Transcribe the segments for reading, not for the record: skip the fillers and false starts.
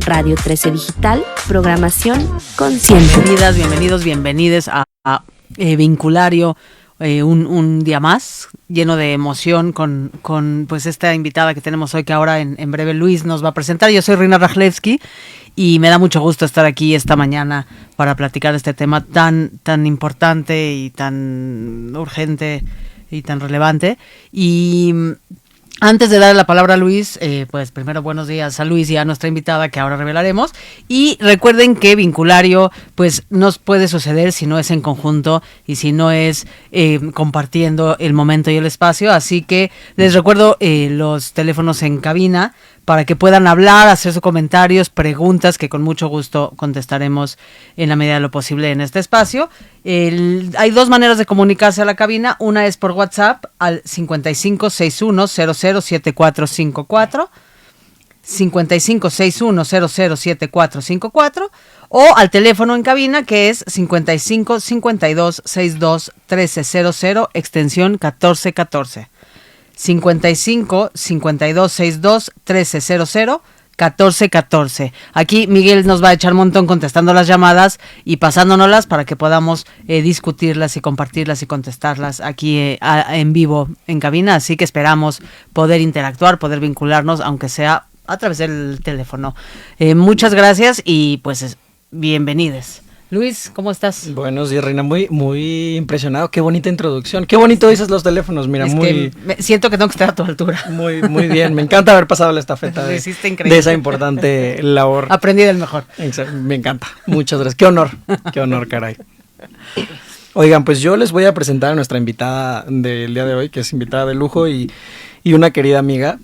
Radio 13 Digital, programación consciente. Bienvenidas, bienvenidos, bienvenides a Vinculario, un día más, lleno de emoción con pues esta invitada que tenemos hoy, que ahora en breve Luis nos va a presentar. Yo soy Rina Rajlewski y me da mucho gusto estar aquí esta mañana para platicar este tema tan importante y tan urgente y tan relevante. Y antes de darle la palabra a Luis, pues primero buenos días a Luis y a nuestra invitada que ahora revelaremos. Y recuerden que Vinculario pues no puede suceder si no es en conjunto y si no es compartiendo el momento y el espacio. Así que les recuerdo los teléfonos en cabina para que puedan hablar, hacer sus comentarios, preguntas que con mucho gusto contestaremos en la medida de lo posible en este espacio. Hay dos maneras de comunicarse a la cabina. Una es por WhatsApp al 5561007454, 5561007454, o al teléfono en cabina que es 5552621300, extensión 1414. 55-5262-1300, 1414. Aquí Miguel nos va a echar un montón contestando las llamadas y pasándonoslas para que podamos discutirlas y compartirlas y contestarlas aquí en vivo en cabina. Así que esperamos poder interactuar, poder vincularnos, aunque sea a través del teléfono. Muchas gracias y pues bienvenidos. Luis, ¿cómo estás? Buenos días, Reina. Muy impresionado. Qué bonita introducción. Qué bonito dices los teléfonos. Mira, siento que tengo que estar a tu altura. Muy bien. Me encanta haber pasado la estafeta de esa importante labor. Aprendí del mejor. Me encanta. Muchas gracias. Qué honor, caray. Oigan, pues yo les voy a presentar a nuestra invitada del día de hoy, que es invitada de lujo y una querida amiga.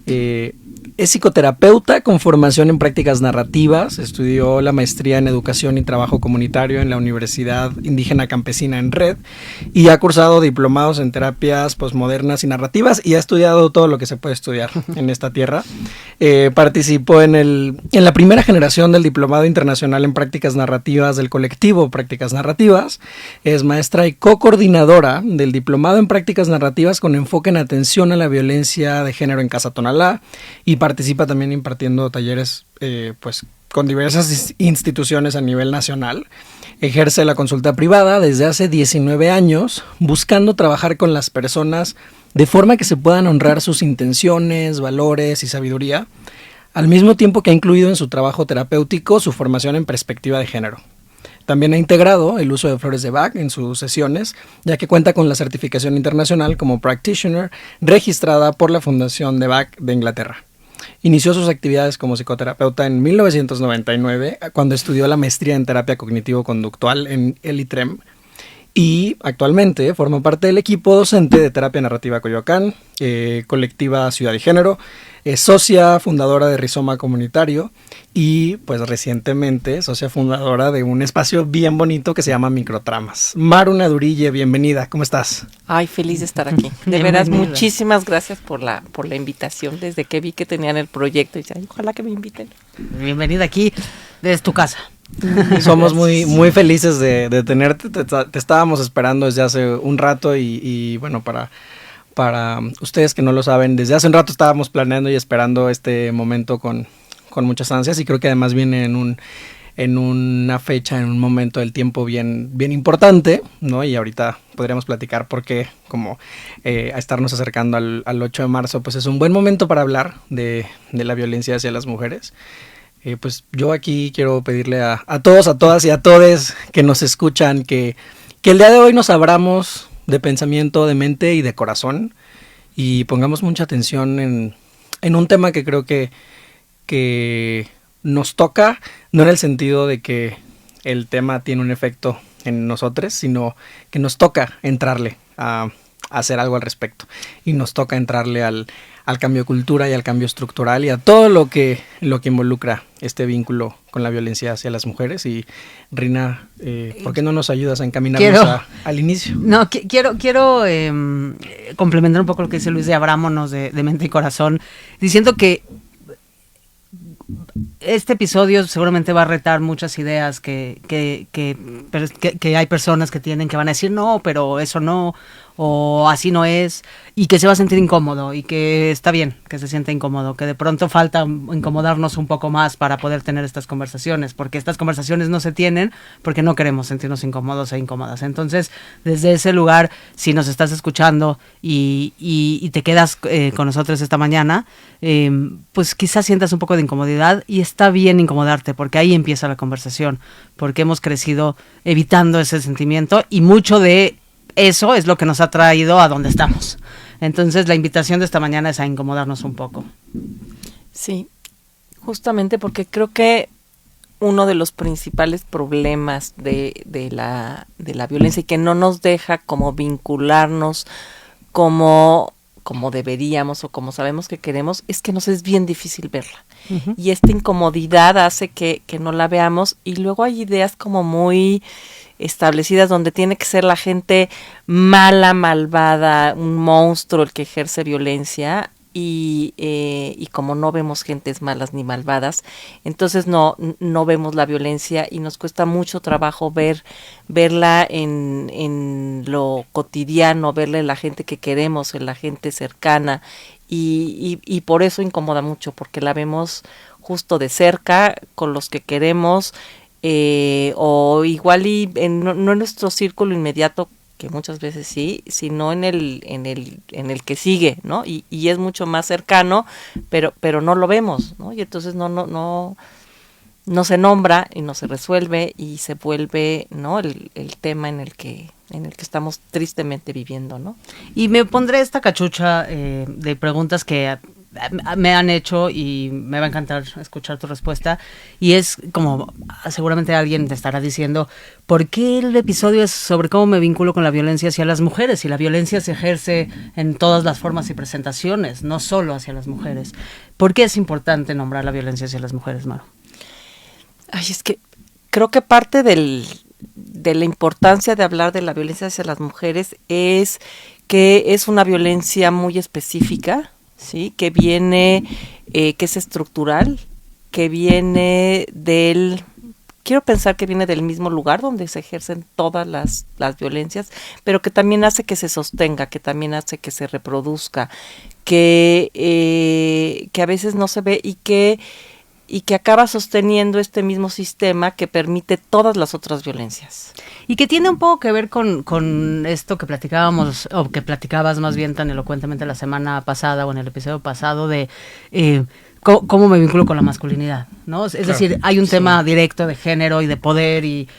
Es psicoterapeuta con formación en prácticas narrativas, estudió la maestría en educación y trabajo comunitario en la Universidad Indígena Campesina en Red y ha cursado diplomados en terapias posmodernas y narrativas y ha estudiado todo lo que se puede estudiar en esta tierra. Participó en la primera generación del Diplomado Internacional en Prácticas Narrativas del colectivo Prácticas Narrativas, es maestra y co-coordinadora del Diplomado en Prácticas Narrativas con enfoque en atención a la violencia de género en Casa Tonalá y participa también impartiendo talleres pues con diversas instituciones a nivel nacional. Ejerce la consulta privada desde hace 19 años, buscando trabajar con las personas de forma que se puedan honrar sus intenciones, valores y sabiduría, al mismo tiempo que ha incluido en su trabajo terapéutico su formación en perspectiva de género. También ha integrado el uso de flores de Bach en sus sesiones, ya que cuenta con la certificación internacional como Practitioner registrada por la Fundación de Bach de Inglaterra. Inició sus actividades como psicoterapeuta en 1999, cuando estudió la maestría en terapia cognitivo-conductual en el ITREM, y actualmente forma parte del equipo docente de terapia narrativa Coyoacán, colectiva Ciudad y Género, es socia fundadora de Rizoma Comunitario y pues recientemente socia fundadora de un espacio bien bonito que se llama Microtramas. Maru Nadurille, bienvenida, ¿cómo estás? Ay, feliz de estar aquí. De veras, muchísimas gracias por la invitación. Desde que vi que tenían el proyecto, y dije, ojalá que me inviten. Bienvenida aquí desde tu casa. Somos muy felices de tenerte, te estábamos esperando desde hace un rato y bueno, para ustedes que no lo saben, desde hace un rato estábamos planeando y esperando este momento con muchas ansias y creo que además viene en una fecha, en un momento del tiempo bien importante, ¿no? Y ahorita podríamos platicar porque como a estarnos acercando al 8 de marzo, pues es un buen momento para hablar de la violencia hacia las mujeres. Pues yo aquí quiero pedirle a todos, a todas y a todes que nos escuchan que el día de hoy nos abramos de pensamiento, de mente y de corazón y pongamos mucha atención en un tema que creo que nos toca, no en el sentido de que el tema tiene un efecto en nosotros, sino que nos toca entrarle a hacer algo al respecto y nos toca entrarle al cambio de cultura y al cambio estructural y a todo lo que involucra este vínculo con la violencia hacia las mujeres. Y Rina, ¿por qué no nos ayudas a encaminarnos al inicio? No, quiero complementar un poco lo que dice Luis de abrámonos de mente y corazón, diciendo que este episodio seguramente va a retar muchas ideas que hay personas que tienen que van a decir no, pero eso no, o así no es, y que se va a sentir incómodo, y que está bien que se sienta incómodo, que de pronto falta incomodarnos un poco más para poder tener estas conversaciones, porque estas conversaciones no se tienen porque no queremos sentirnos incómodos e incómodas. Entonces, desde ese lugar, si nos estás escuchando y te quedas con nosotros esta mañana, pues quizás sientas un poco de incomodidad, y está bien incomodarte, porque ahí empieza la conversación, porque hemos crecido evitando ese sentimiento, y mucho de eso es lo que nos ha traído a donde estamos. Entonces, la invitación de esta mañana es a incomodarnos un poco. Sí, justamente porque creo que uno de los principales problemas de la violencia, y que no nos deja como vincularnos como deberíamos o como sabemos que queremos, es que nos es bien difícil verla. Uh-huh. Y esta incomodidad hace que no la veamos, y luego hay ideas como muy establecidas donde tiene que ser la gente mala, malvada, un monstruo el que ejerce violencia, y como no vemos gentes malas ni malvadas, entonces no vemos la violencia, y nos cuesta mucho trabajo verla en lo cotidiano, verla en la gente que queremos, en la gente cercana, y por eso incomoda mucho, porque la vemos justo de cerca, con los que queremos, o igual y no en nuestro círculo inmediato, que muchas veces sí, sino en el que sigue, ¿no? Y es mucho más cercano, pero no lo vemos, ¿no? Y entonces no se nombra y no se resuelve, y se vuelve, ¿no?, el tema en el que estamos tristemente viviendo, ¿no? Y me pondré esta cachucha de preguntas que me han hecho, y me va a encantar escuchar tu respuesta, y es como, seguramente alguien te estará diciendo, ¿por qué el episodio es sobre cómo me vinculo con la violencia hacia las mujeres? Y la violencia se ejerce en todas las formas y presentaciones, no solo hacia las mujeres. ¿Por qué es importante nombrar la violencia hacia las mujeres, Maru? Ay, es que creo que parte de la importancia de hablar de la violencia hacia las mujeres es que es una violencia muy específica, ¿sí? Que viene, que es estructural, que viene quiero pensar que viene del mismo lugar donde se ejercen todas las violencias, pero que también hace que se sostenga, que también hace que se reproduzca, que a veces no se ve, y que acaba sosteniendo este mismo sistema que permite todas las otras violencias. Y que tiene un poco que ver con esto que platicábamos, o que platicabas más bien tan elocuentemente la semana pasada o en el episodio pasado, de cómo me vinculo con la masculinidad, ¿no? Es decir, hay un tema directo de género y de poder, y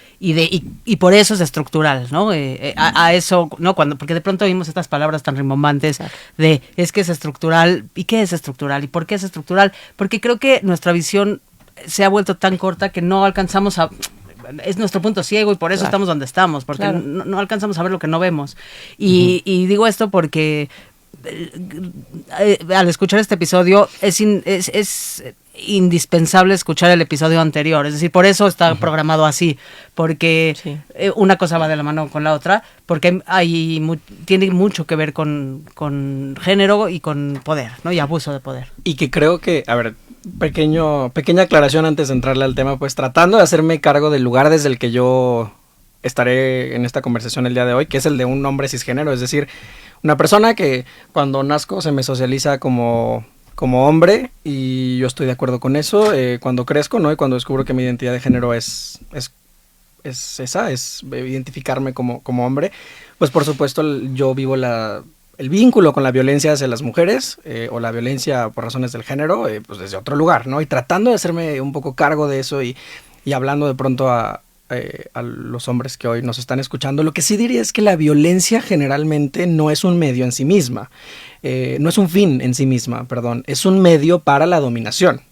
por eso es estructural, ¿no? A eso, ¿no? Porque de pronto oímos estas palabras tan rimbombantes de es que es estructural, ¿y qué es estructural? ¿Y por qué es estructural? Porque creo que nuestra visión se ha vuelto tan corta que no alcanzamos es nuestro punto ciego, y por eso estamos donde estamos, porque no alcanzamos a ver lo que no vemos. Y digo esto porque al escuchar este episodio es indispensable escuchar el episodio anterior, es decir, por eso está programado así, porque una cosa va de la mano con la otra, porque tiene mucho que ver con género y con poder, ¿no? Y abuso de poder. Y que creo que, a ver, pequeña aclaración antes de entrarle al tema, pues tratando de hacerme cargo del lugar desde el que yo estaré en esta conversación el día de hoy, que es el de un hombre cisgénero, es decir, una persona que cuando nazco se me socializa como hombre, y yo estoy de acuerdo con eso. Cuando crezco, ¿no?, y cuando descubro que mi identidad de género es esa, es identificarme como hombre, pues por supuesto yo vivo el vínculo con la violencia hacia las mujeres, o la violencia por razones del género, pues desde otro lugar, ¿no? Y tratando de hacerme un poco cargo de eso, y hablando de pronto a los hombres que hoy nos están escuchando, lo que sí diría es que la violencia generalmente no es un medio en sí misma, no es un fin en sí misma, perdón, es un medio para la dominación.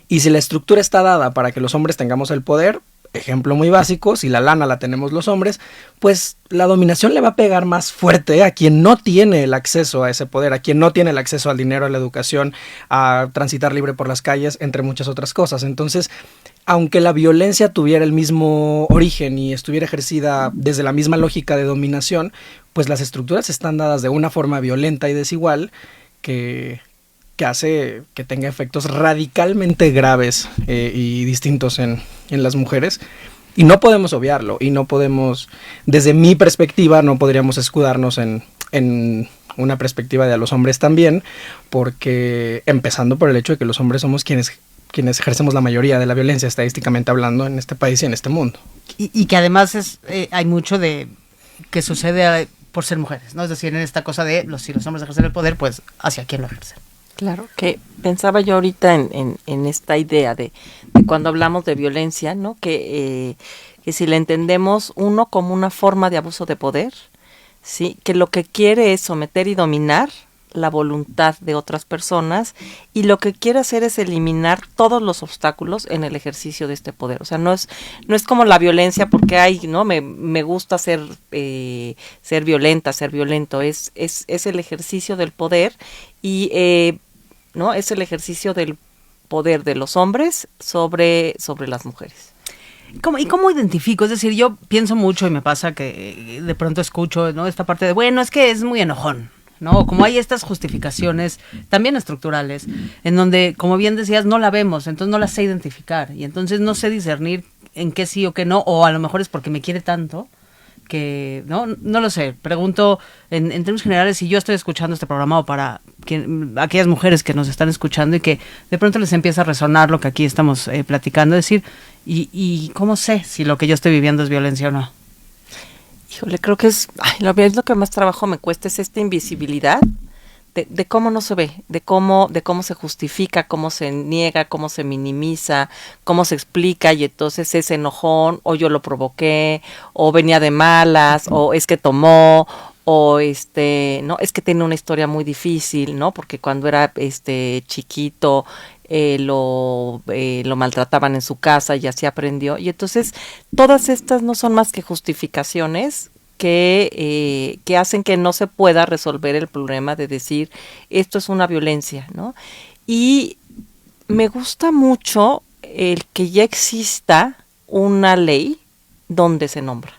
Y si la estructura está dada para que los hombres tengamos el poder, ejemplo muy básico, si la lana la tenemos los hombres, pues la dominación le va a pegar más fuerte a quien no tiene el acceso a ese poder, a quien no tiene el acceso al dinero, a la educación, a transitar libre por las calles, entre muchas otras cosas. Entonces, aunque la violencia tuviera el mismo origen y estuviera ejercida desde la misma lógica de dominación, pues las estructuras están dadas de una forma violenta y desigual que que hace que tenga efectos radicalmente graves y distintos en las mujeres. Y no podemos obviarlo, y no podemos, desde mi perspectiva, no podríamos escudarnos en una perspectiva de a los hombres también, porque empezando por el hecho de que los hombres somos quienes ejercemos la mayoría de la violencia, estadísticamente hablando, en este país y en este mundo. Y que además hay mucho de que sucede por ser mujeres, ¿no? Es decir, en esta cosa de si los hombres ejercen el poder, pues hacia quién lo ejercen. Claro, que pensaba yo ahorita en esta idea de cuando hablamos de violencia, ¿no? Que si la entendemos uno como una forma de abuso de poder, ¿sí? Que lo que quiere es someter y dominar la voluntad de otras personas, y lo que quiere hacer es eliminar todos los obstáculos en el ejercicio de este poder. O sea, no es como la violencia porque ¿no? Me gusta ser violenta, ser violento. Es el ejercicio del poder y ¿no? Es el ejercicio del poder de los hombres sobre las mujeres. ¿Y cómo identifico? Es decir, yo pienso mucho y me pasa que de pronto escucho, ¿no? Esta parte de, bueno, es que es muy enojón, ¿no? Como hay estas justificaciones también estructurales, en donde, como bien decías, no la vemos, entonces no la sé identificar, y entonces no sé discernir en qué sí o qué no, o a lo mejor es porque me quiere tanto, que no lo sé. Pregunto en términos generales si yo estoy escuchando este programa o para aquellas mujeres que nos están escuchando y que de pronto les empieza a resonar lo que aquí estamos platicando, decir, y ¿cómo sé si lo que yo estoy viviendo es violencia o no? Híjole, creo que es lo que más trabajo me cuesta, es esta invisibilidad de cómo no se ve, de cómo se justifica, cómo se niega, cómo se minimiza, cómo se explica, y entonces es enojón, o yo lo provoqué, o venía de malas, o es que tomó, o no, es que tiene una historia muy difícil, ¿no? Porque cuando era chiquito lo maltrataban en su casa y así aprendió. Y entonces todas estas no son más que justificaciones que hacen que no se pueda resolver el problema de decir esto es una violencia, ¿no? Y me gusta mucho el que ya exista una ley donde se nombra,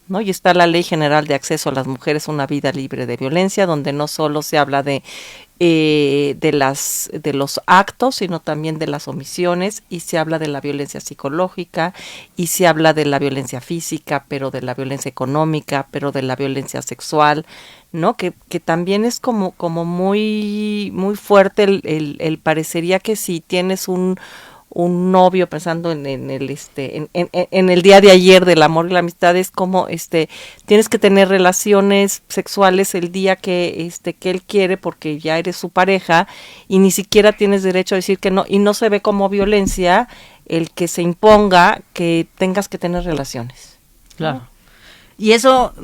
¿no? Y está la Ley General de Acceso a las Mujeres a una Vida Libre de Violencia, donde no solo se habla de los actos, sino también de las omisiones, y se habla de la violencia psicológica, y se habla de la violencia física, pero de la violencia económica, pero de la violencia sexual, ¿no? Que también es como muy, muy fuerte el parecería que si tienes un novio, pensando en el día de ayer del amor y la amistad, es como tienes que tener relaciones sexuales el día que él quiere porque ya eres su pareja, y ni siquiera tienes derecho a decir que no, y no se ve como violencia el que se imponga que tengas que tener relaciones. Claro. ¿No? Y eso,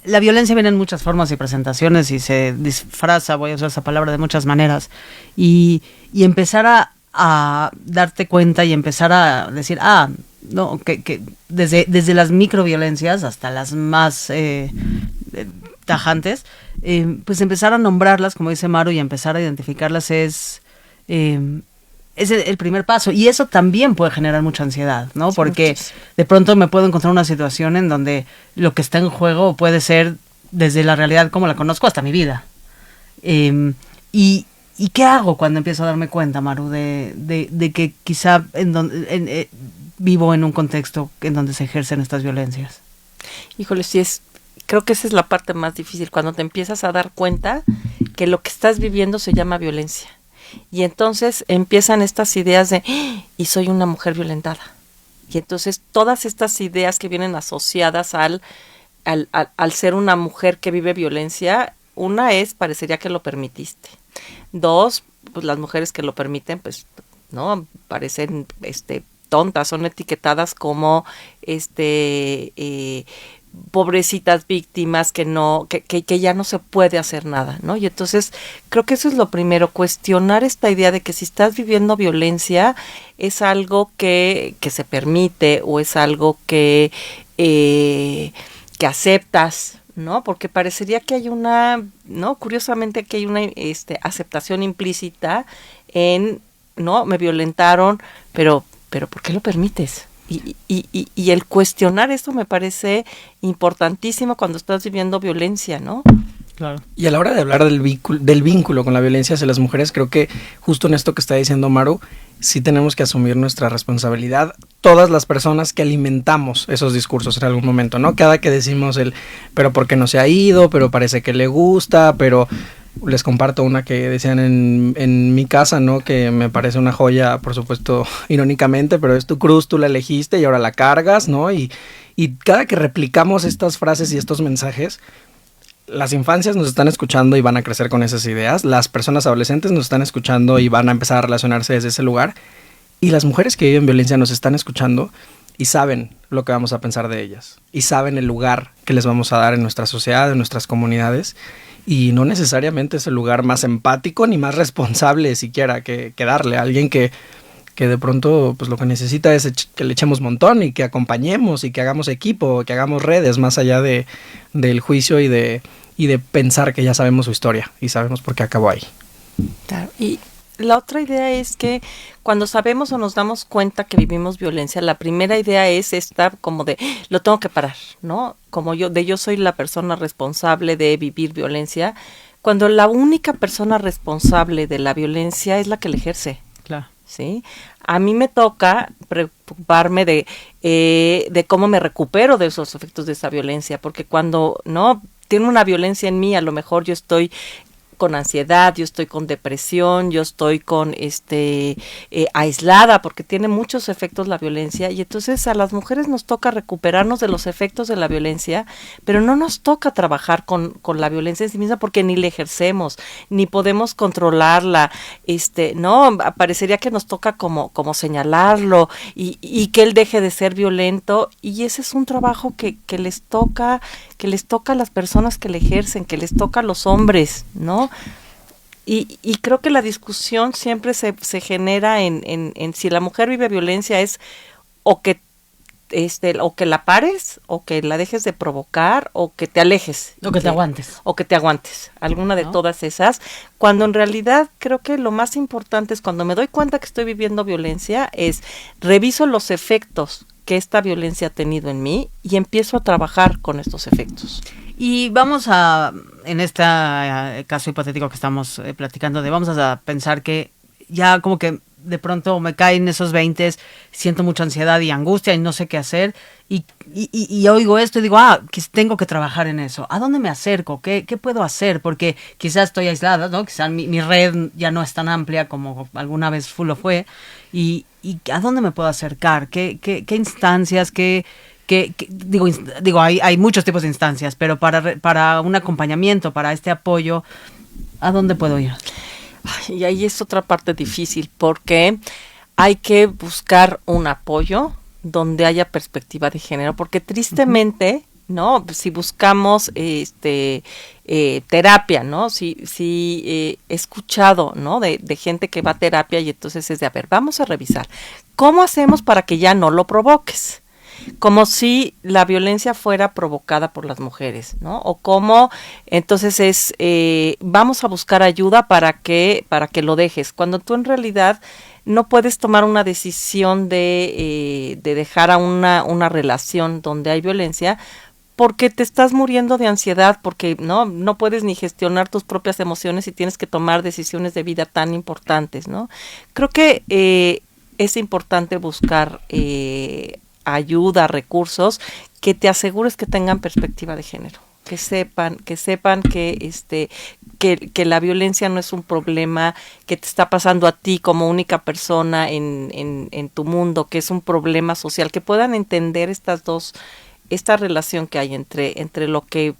la violencia viene en muchas formas y presentaciones y se disfraza, voy a usar esa palabra, de muchas maneras, y empezar a darte cuenta y empezar a decir, no, que desde las microviolencias hasta las más tajantes, pues empezar a nombrarlas, como dice Maru, y empezar a identificarlas es el primer paso, y eso también puede generar mucha ansiedad, ¿no? Porque de pronto me puedo encontrar una situación en donde lo que está en juego puede ser desde la realidad como la conozco hasta mi vida. ¿Y qué hago cuando empiezo a darme cuenta, Maru, de que quizá vivo en un contexto en donde se ejercen estas violencias? Híjole, creo que esa es la parte más difícil, cuando te empiezas a dar cuenta que lo que estás viviendo se llama violencia. Y entonces empiezan estas ideas de, y soy una mujer violentada. Y entonces todas estas ideas que vienen asociadas al ser una mujer que vive violencia, una parecería que lo permitiste. Dos, pues las mujeres que lo permiten, pues, no, parecen tontas, son etiquetadas como pobrecitas víctimas que ya no se puede hacer nada, ¿no? Y entonces creo que eso es lo primero, cuestionar esta idea de que si estás viviendo violencia es algo que se permite, o es algo que aceptas, ¿no? Porque parecería que hay curiosamente que hay una aceptación implícita en, ¿no? Me violentaron, pero ¿por qué lo permites? Y el cuestionar esto me parece importantísimo cuando estás viviendo violencia, ¿no? Claro. Y a la hora de hablar del vínculo con la violencia hacia las mujeres, creo que justo en esto que está diciendo Maru, sí tenemos que asumir nuestra responsabilidad, todas las personas que alimentamos esos discursos en algún momento, ¿no? Cada que decimos pero ¿por qué no se ha ido? Pero parece que le gusta, pero les comparto una que decían en mi casa, ¿no? Que me parece una joya, por supuesto, irónicamente, pero es tu cruz, tú la elegiste y ahora la cargas, ¿no? Y cada que replicamos estas frases y estos mensajes, las infancias nos están escuchando y van a crecer con esas ideas, las personas adolescentes nos están escuchando y van a empezar a relacionarse desde ese lugar, y las mujeres que viven violencia nos están escuchando y saben lo que vamos a pensar de ellas, y saben el lugar que les vamos a dar en nuestra sociedad, en nuestras comunidades, y no necesariamente es el lugar más empático ni más responsable siquiera que darle a alguien que de pronto pues lo que necesita es que le echemos montón y que acompañemos y que hagamos equipo, que hagamos redes más allá del juicio y de pensar que ya sabemos su historia y sabemos por qué acabó ahí. Claro. Y la otra idea es que cuando sabemos o nos damos cuenta que vivimos violencia, la primera idea es esta como de lo tengo que parar, ¿no? Como yo soy la persona responsable de vivir violencia, cuando la única persona responsable de la violencia es la que la ejerce. Claro. ¿Sí? A mí me toca preocuparme de cómo me recupero de esos efectos de esa violencia, porque cuando no tiene una violencia en mí, a lo mejor yo estoy con ansiedad, yo estoy con depresión, yo estoy con aislada, porque tiene muchos efectos la violencia, y entonces a las mujeres nos toca recuperarnos de los efectos de la violencia, pero no nos toca trabajar con la violencia en sí misma porque ni la ejercemos, ni podemos controlarla, no, parecería que nos toca como señalarlo y que él deje de ser violento, y ese es un trabajo que les toca a las personas que le ejercen, que les toca a los hombres, ¿no? Y creo que la discusión siempre se genera en si la mujer vive violencia es o que la pares, o que la dejes de provocar, o que te alejes. O que te aguantes. O que te aguantes. Alguna de todas esas. Cuando en realidad creo que lo más importante es cuando me doy cuenta que estoy viviendo violencia, es reviso los efectos que esta violencia ha tenido en mí y empiezo a trabajar con estos efectos. Y vamos en este caso hipotético que estamos platicando, vamos a pensar que ya como que de pronto me caen esos 20, siento mucha ansiedad y angustia y no sé qué hacer, y oigo esto y digo, que tengo que trabajar en eso. ¿A dónde me acerco? ¿Qué puedo hacer? Porque quizás estoy aislada, ¿no? Quizás mi red ya no es tan amplia como alguna vez lo fue, y ¿a dónde me puedo acercar? ¿Qué instancias? Digo, hay muchos tipos de instancias, pero para un acompañamiento, para este apoyo, ¿a dónde puedo ir? Y ahí es otra parte difícil, porque hay que buscar un apoyo donde haya perspectiva de género, porque tristemente, ¿no? Si buscamos terapia, ¿no? Si he escuchado, ¿no? De gente que va a terapia, y entonces es de, vamos a revisar, ¿cómo hacemos para que ya no lo provoques? Como si la violencia fuera provocada por las mujeres, ¿no? O cómo, entonces vamos a buscar ayuda para que lo dejes, cuando tú en realidad no puedes tomar una decisión de dejar a una relación donde hay violencia, porque te estás muriendo de ansiedad, porque no puedes ni gestionar tus propias emociones y tienes que tomar decisiones de vida tan importantes, ¿no? Creo que es importante buscar ayuda, recursos que te asegures que tengan perspectiva de género, que sepan que la violencia no es un problema que te está pasando a ti como única persona en tu mundo, que es un problema social, que puedan entender esta relación que hay entre lo que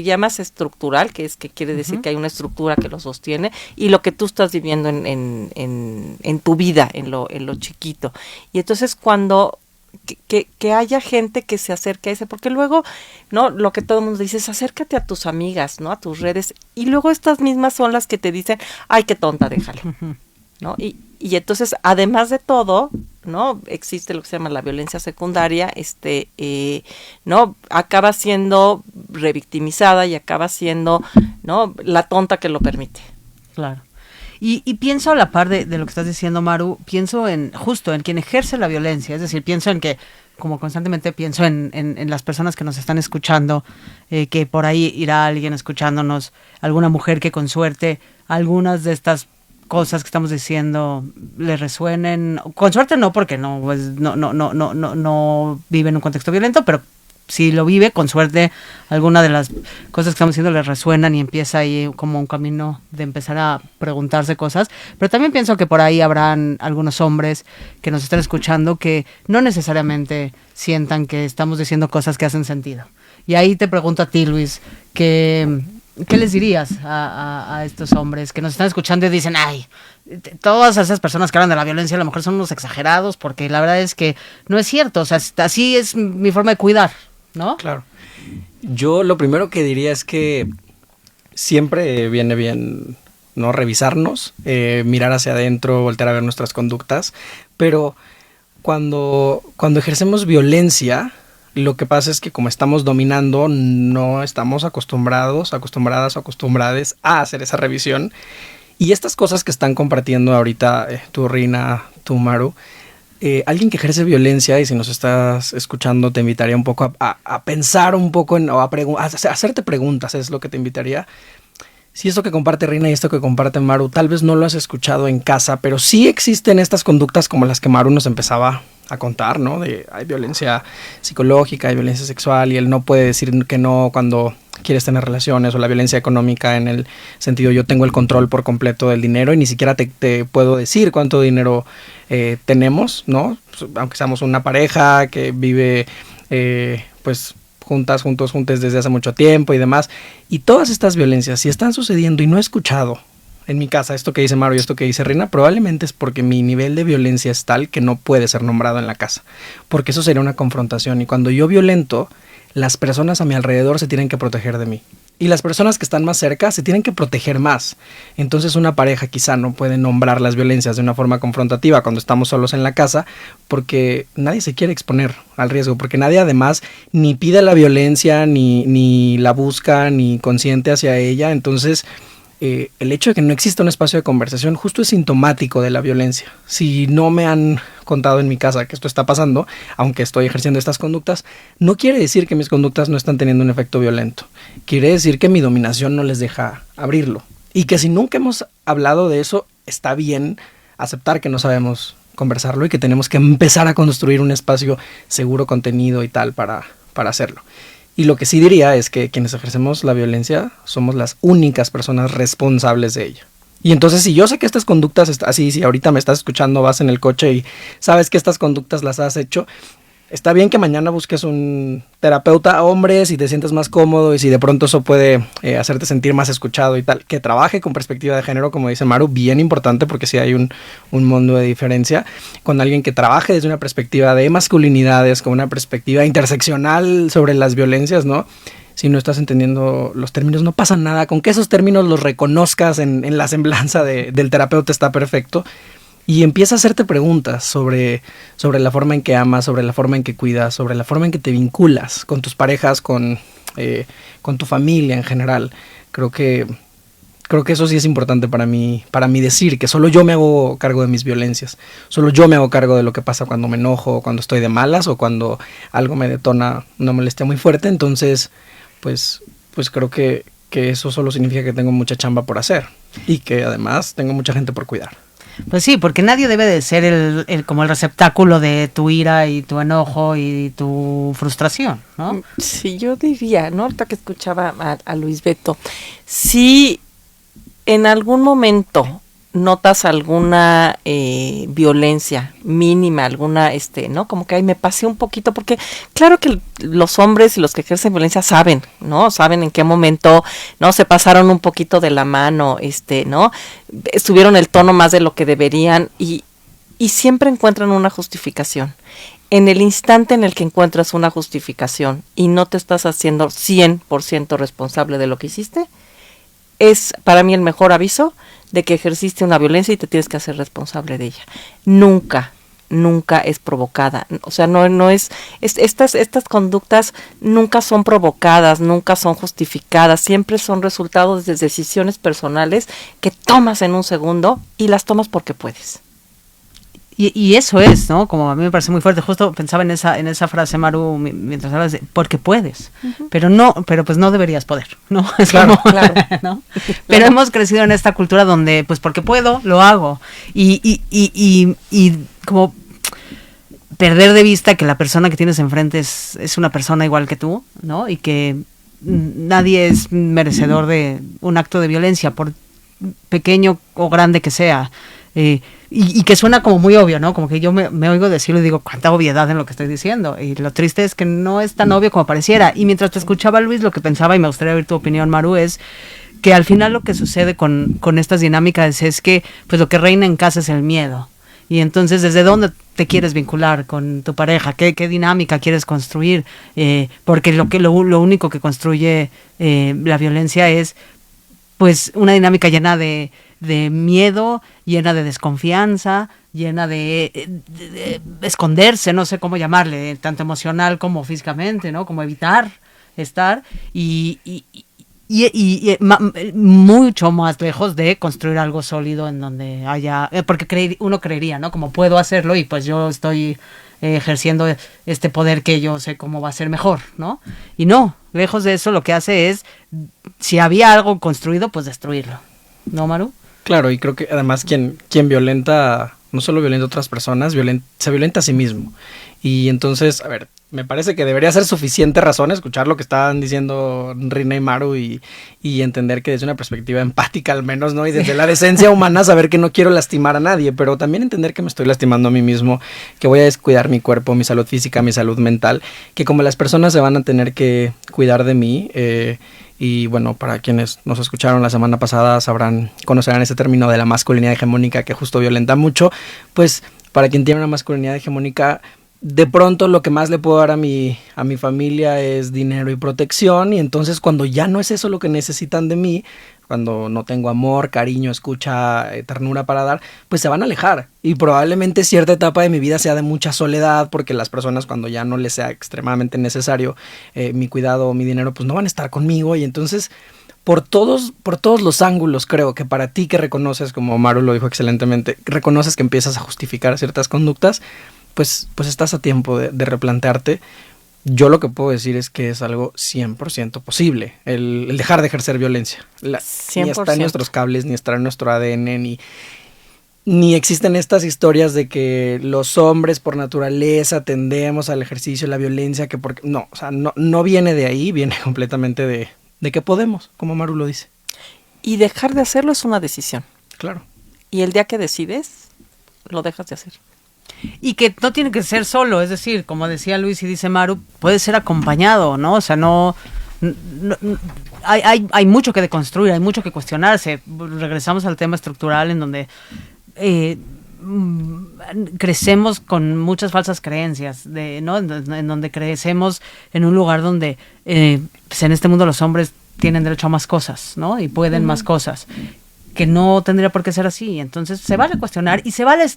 llamas estructural, que quiere decir que hay una estructura que lo sostiene, y lo que tú estás viviendo en tu vida, en lo chiquito. Y entonces cuando que haya gente que se acerque a ese, porque luego, ¿no? Lo que todo el mundo dice es acércate a tus amigas, ¿no? A tus redes, y luego estas mismas son las que te dicen, ay, qué tonta, déjalo, ¿no? Y entonces, además de todo, ¿no? Existe lo que se llama la violencia secundaria, ¿no? Acaba siendo revictimizada y acaba siendo, ¿no? La tonta que lo permite. Claro. Y pienso a la par de lo que estás diciendo, Maru, pienso justo en quien ejerce la violencia, es decir, pienso en que, como constantemente pienso en las personas que nos están escuchando, que por ahí irá alguien escuchándonos, alguna mujer que con suerte algunas de estas cosas que estamos diciendo le resuenen, con suerte no, porque no vive en un contexto violento, pero si lo vive, con suerte, alguna de las cosas que estamos diciendo le resuenan y empieza ahí como un camino de empezar a preguntarse cosas. Pero también pienso que por ahí habrán algunos hombres que nos están escuchando que no necesariamente sientan que estamos diciendo cosas que hacen sentido. Y ahí te pregunto a ti, Luis, ¿qué les dirías a estos hombres que nos están escuchando y dicen, ay, todas esas personas que hablan de la violencia a lo mejor son unos exagerados, porque la verdad es que no es cierto, o sea, así es mi forma de cuidar, ¿no? Claro. Yo lo primero que diría es que siempre viene bien, ¿no?, revisarnos, mirar hacia adentro, voltear a ver nuestras conductas, pero cuando ejercemos violencia, lo que pasa es que como estamos dominando, no estamos acostumbradas o acostumbrades a hacer esa revisión. Y estas cosas que están compartiendo ahorita tú, Rina, tú, Maru, alguien que ejerce violencia, y si nos estás escuchando, te invitaría un poco a pensar un poco a hacerte preguntas, es lo que te invitaría. Si esto que comparte Rina y esto que comparte Maru, tal vez no lo has escuchado en casa, pero sí existen estas conductas como las que Maru nos empezaba a contar, ¿no? Hay violencia psicológica, hay violencia sexual, y él no puede decir que no cuando quieres tener relaciones, o la violencia económica en el sentido yo tengo el control por completo del dinero y ni siquiera te puedo decir cuánto dinero tenemos, ¿no? Pues, aunque seamos una pareja que vive pues juntos desde hace mucho tiempo y demás. Y todas estas violencias, si están sucediendo y no he escuchado en mi casa esto que dice Maru y esto que dice Rina, probablemente es porque mi nivel de violencia es tal que no puede ser nombrado en la casa, porque eso sería una confrontación, y cuando yo violento, las personas a mi alrededor se tienen que proteger de mí, y las personas que están más cerca se tienen que proteger más. Entonces una pareja quizá no puede nombrar las violencias de una forma confrontativa cuando estamos solos en la casa, porque nadie se quiere exponer al riesgo, porque nadie además ni pide la violencia, ni la busca, ni consiente hacia ella. Entonces el hecho de que no exista un espacio de conversación justo es sintomático de la violencia. Si no me han contado en mi casa que esto está pasando, aunque estoy ejerciendo estas conductas, no quiere decir que mis conductas no están teniendo un efecto violento. Quiere decir que mi dominación no les deja abrirlo. Y que si nunca hemos hablado de eso, está bien aceptar que no sabemos conversarlo y que tenemos que empezar a construir un espacio seguro, contenido y tal para hacerlo. Y lo que sí diría es que quienes ejercemos la violencia somos las únicas personas responsables de ella. Y entonces, si yo sé que estas conductas, así, si ahorita me estás escuchando, vas en el coche y sabes que estas conductas las has hecho, está bien que mañana busques un terapeuta hombre si te sientes más cómodo y si de pronto eso puede hacerte sentir más escuchado y tal. Que trabaje con perspectiva de género, como dice Maru, bien importante, porque sí hay un mundo de diferencia. Con alguien que trabaje desde una perspectiva de masculinidades, con una perspectiva interseccional sobre las violencias, ¿no? Si no estás entendiendo los términos, no pasa nada. Con que esos términos los reconozcas en la semblanza del terapeuta está perfecto. Y empieza a hacerte preguntas sobre la forma en que amas, sobre la forma en que cuidas, sobre la forma en que te vinculas con tus parejas, con tu familia en general. Creo que eso sí es importante para mí decir que solo yo me hago cargo de mis violencias. Solo yo me hago cargo de lo que pasa cuando me enojo, cuando estoy de malas o cuando algo me detona una molestia muy fuerte. Entonces, pues creo que eso solo significa que tengo mucha chamba por hacer y que además tengo mucha gente por cuidar. Pues sí, porque nadie debe de ser como el receptáculo de tu ira y tu enojo y tu frustración, ¿no? Sí, yo diría, ¿no? Ahorita que escuchaba a Luis Beto, si en algún momento notas alguna violencia mínima, alguna, ¿no? Como que ahí me pasé un poquito, porque claro que los hombres y los que ejercen violencia saben, ¿no? Saben en qué momento, ¿no? Se pasaron un poquito de la mano, ¿no? Estuvieron el tono más de lo que deberían y siempre encuentran una justificación. En el instante en el que encuentras una justificación y no te estás haciendo 100% responsable de lo que hiciste, es para mí el mejor aviso de que ejerciste una violencia y te tienes que hacer responsable de ella. Nunca nunca es provocada. O sea, no es estas conductas nunca son provocadas, nunca son justificadas, siempre son resultados de decisiones personales que tomas en un segundo y las tomas porque puedes. Y eso es, ¿no? Como a mí me parece muy fuerte. Justo pensaba en esa frase, Maru, mientras hablas de porque puedes, pero pues no deberías poder, ¿no? Es claro, como, claro. ¿no? Pero hemos crecido en esta cultura donde, pues porque puedo, lo hago. Y como perder de vista que la persona que tienes enfrente es una persona igual que tú, ¿no? Y que nadie es merecedor de un acto de violencia, por pequeño o grande que sea. Y que suena como muy obvio, ¿no? Como que yo me oigo decirlo y digo, cuánta obviedad en lo que estoy diciendo. Y lo triste es que no es tan obvio como pareciera. Y mientras te escuchaba, Luis, lo que pensaba, y me gustaría oír tu opinión, Maru, es que al final lo que sucede con estas dinámicas es que pues lo que reina en casa es el miedo. Y entonces, ¿desde dónde te quieres vincular con tu pareja? ¿Qué dinámica quieres construir? Porque lo único que construye la violencia es pues una dinámica llena de miedo, llena de desconfianza, llena de esconderse, no sé cómo llamarle, tanto emocional como físicamente, ¿no? Como evitar estar y mucho más lejos de construir algo sólido en donde haya, porque uno creería, ¿no? Como puedo hacerlo y pues yo estoy ejerciendo este poder que yo sé cómo va a ser mejor, ¿no? Y no, lejos de eso lo que hace es, si había algo construido, pues destruirlo, ¿no, Maru? Claro, y creo que además quien violenta, no solo violenta a otras personas, se violenta a sí mismo. Y entonces, a ver, me parece que debería ser suficiente razón escuchar lo que estaban diciendo Rina y Maru y entender que desde una perspectiva empática al menos, ¿no? Y desde la decencia humana saber que no quiero lastimar a nadie, pero también entender que me estoy lastimando a mí mismo, que voy a descuidar mi cuerpo, mi salud física, mi salud mental, que como las personas se van a tener que cuidar de mí, y bueno, para quienes nos escucharon la semana pasada conocerán ese término de la masculinidad hegemónica que justo violenta mucho, pues para quien tiene una masculinidad hegemónica, de pronto lo que más le puedo dar a mi familia es dinero y protección, y entonces cuando ya no es eso lo que necesitan de mí, cuando no tengo amor, cariño, escucha, ternura para dar, pues se van a alejar. Y probablemente cierta etapa de mi vida sea de mucha soledad, porque las personas cuando ya no les sea extremadamente necesario mi cuidado o mi dinero, pues no van a estar conmigo. Y entonces, por todos los ángulos, creo que para ti que reconoces, como Maru lo dijo excelentemente, reconoces que empiezas a justificar ciertas conductas, pues estás a tiempo de replantearte. Yo lo que puedo decir es que es algo 100% posible, el dejar de ejercer violencia. 100%. Ni está en nuestros cables, ni está en nuestro ADN, ni existen estas historias de que los hombres por naturaleza tendemos al ejercicio de la violencia, que porque no, o sea, no viene de ahí, viene completamente de que podemos, como Maru lo dice. Y dejar de hacerlo es una decisión. Claro. Y el día que decides, lo dejas de hacer. Y que no tiene que ser solo, es decir, como decía Luis y dice Maru, puede ser acompañado, ¿no? O sea, hay mucho que deconstruir, hay mucho que cuestionarse. Regresamos al tema estructural en donde crecemos con muchas falsas creencias, ¿no? En donde crecemos en un lugar donde pues en este mundo los hombres tienen derecho a más cosas, ¿no? Y pueden más cosas, que no tendría por qué ser así. Entonces se vale cuestionar y se vale,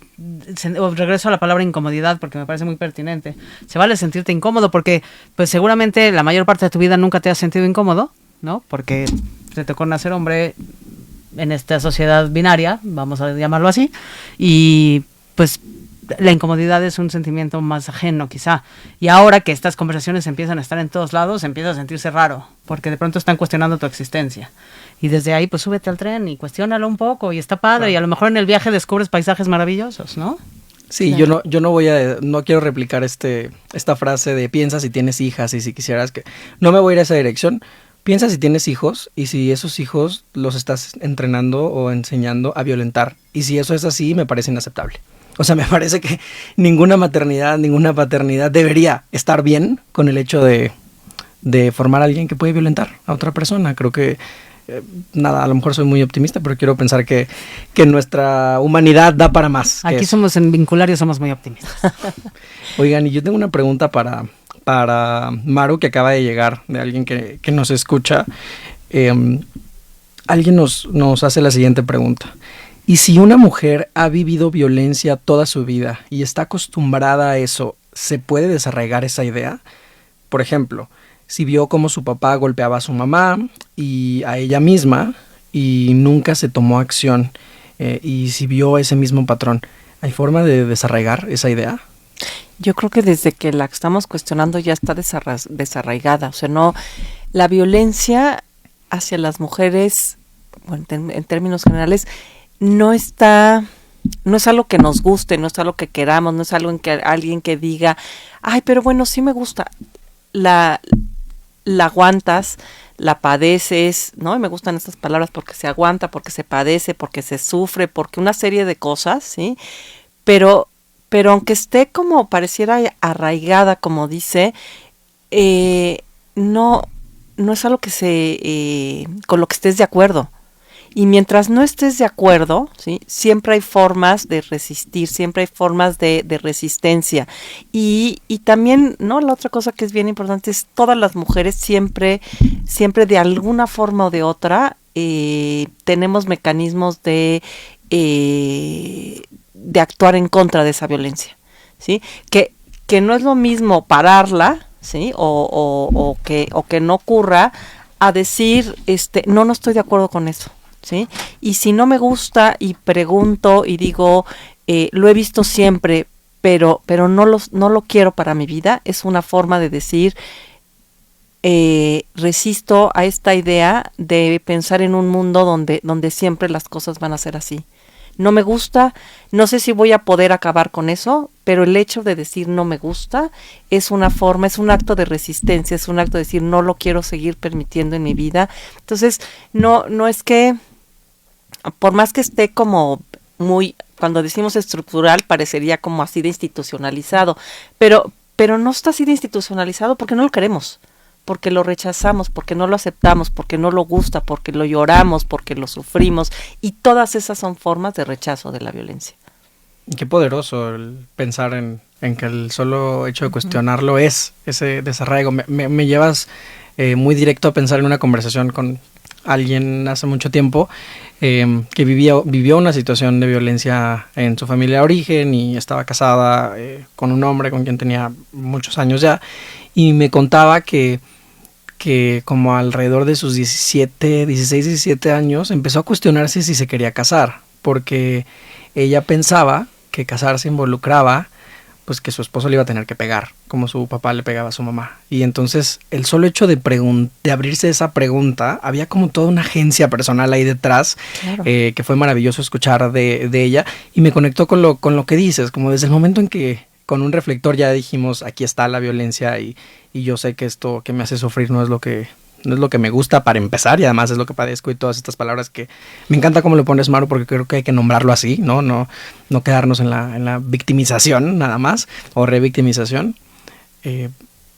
regreso a la palabra incomodidad porque me parece muy pertinente, se vale sentirte incómodo porque pues seguramente la mayor parte de tu vida nunca te has sentido incómodo, ¿no? Porque te tocó nacer hombre en esta sociedad binaria, vamos a llamarlo así, y pues la incomodidad es un sentimiento más ajeno quizá, y ahora que estas conversaciones empiezan a estar en todos lados, empieza a sentirse raro, porque de pronto están cuestionando tu existencia, y desde ahí pues súbete al tren y cuestiónalo un poco, y está padre, claro. Y a lo mejor en el viaje descubres paisajes maravillosos, ¿no? Sí, claro. yo no quiero replicar esta frase de piensa si tienes hijas y si quisieras que... No me voy a ir a esa dirección. Piensa si tienes hijos y si esos hijos los estás entrenando o enseñando a violentar, y si eso es así, me parece inaceptable. O sea, me parece que ninguna maternidad, ninguna paternidad debería estar bien con el hecho de formar a alguien que puede violentar a otra persona. Creo que, a lo mejor soy muy optimista, pero quiero pensar que nuestra humanidad da para más. Aquí somos en Vinculario, somos muy optimistas. Oigan, y yo tengo una pregunta para Maru, que acaba de llegar, de alguien que nos escucha. Alguien nos hace la siguiente pregunta. Y si una mujer ha vivido violencia toda su vida y está acostumbrada a eso, ¿se puede desarraigar esa idea? Por ejemplo, si vio cómo su papá golpeaba a su mamá y a ella misma y nunca se tomó acción, y si vio ese mismo patrón, ¿hay forma de desarraigar esa idea? Yo creo que desde que la estamos cuestionando ya está desarraigada. O sea, no, la violencia hacia las mujeres, bueno, en términos generales, no es algo que nos guste, no es algo que queramos, no es algo en que alguien que diga, ay, pero bueno, sí me gusta. La aguantas, la padeces, ¿no? Y me gustan estas palabras porque se aguanta, porque se padece, porque se sufre, porque una serie de cosas, ¿sí? Pero aunque esté como pareciera arraigada, como dice, no es algo que con lo que estés de acuerdo. Y mientras no estés de acuerdo, ¿sí? Siempre hay formas de resistir, siempre hay formas de resistencia. Y también, ¿no? La otra cosa que es bien importante es todas las mujeres siempre de alguna forma o de otra tenemos mecanismos de actuar en contra de esa violencia, ¿sí? Que no es lo mismo pararla, ¿sí? O que no ocurra, a decir, no estoy de acuerdo con eso, ¿sí? Y si no me gusta y pregunto y digo, lo he visto siempre, pero no lo quiero para mi vida, es una forma de decir, resisto a esta idea de pensar en un mundo donde siempre las cosas van a ser así. No me gusta, no sé si voy a poder acabar con eso, pero el hecho de decir no me gusta es una forma, es un acto de resistencia, es un acto de decir no lo quiero seguir permitiendo en mi vida. Entonces, no es que, por más que esté como muy, cuando decimos estructural, parecería como así de institucionalizado, pero no está así de institucionalizado porque no lo queremos, porque lo rechazamos, porque no lo aceptamos, porque no lo gusta, porque lo lloramos, porque lo sufrimos, y todas esas son formas de rechazo de la violencia. Qué poderoso el pensar en que el solo hecho de cuestionarlo es ese desarraigo. Me llevas muy directo a pensar en una conversación con alguien hace mucho tiempo que vivió una situación de violencia en su familia de origen y estaba casada con un hombre con quien tenía muchos años ya, y me contaba que como alrededor de sus 16, 17 años empezó a cuestionarse si se quería casar, porque ella pensaba que casarse involucraba pues que su esposo le iba a tener que pegar, como su papá le pegaba a su mamá. Y entonces el solo hecho de abrirse esa pregunta, había como toda una agencia personal ahí detrás, claro. Que fue maravilloso escuchar de ella, y me conectó con lo que dices, como desde el momento en que con un reflector ya dijimos, aquí está la violencia y yo sé que esto que me hace sufrir no es lo que me gusta para empezar, y además es lo que padezco, y todas estas palabras que me encanta cómo lo pones, Maru, porque creo que hay que nombrarlo así, no quedarnos en la victimización nada más, o revictimización.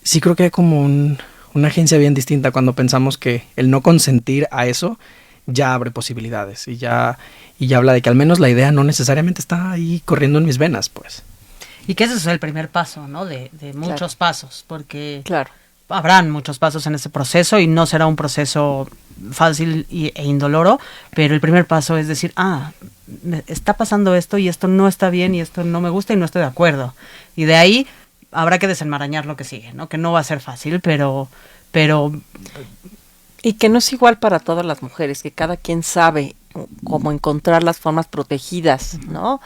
Sí creo que hay como una agencia bien distinta cuando pensamos que el no consentir a eso ya abre posibilidades, y ya habla de que al menos la idea no necesariamente está ahí corriendo en mis venas, pues. Y que ese es el primer paso, ¿no? De muchos pasos, porque claro, habrán muchos pasos en ese proceso y no será un proceso fácil e indoloro, pero el primer paso es decir, me está pasando esto y esto no está bien y esto no me gusta y no estoy de acuerdo. Y de ahí habrá que desenmarañar lo que sigue, ¿no? Que no va a ser fácil, pero y que no es igual para todas las mujeres, que cada quien sabe cómo encontrar las formas protegidas, ¿no?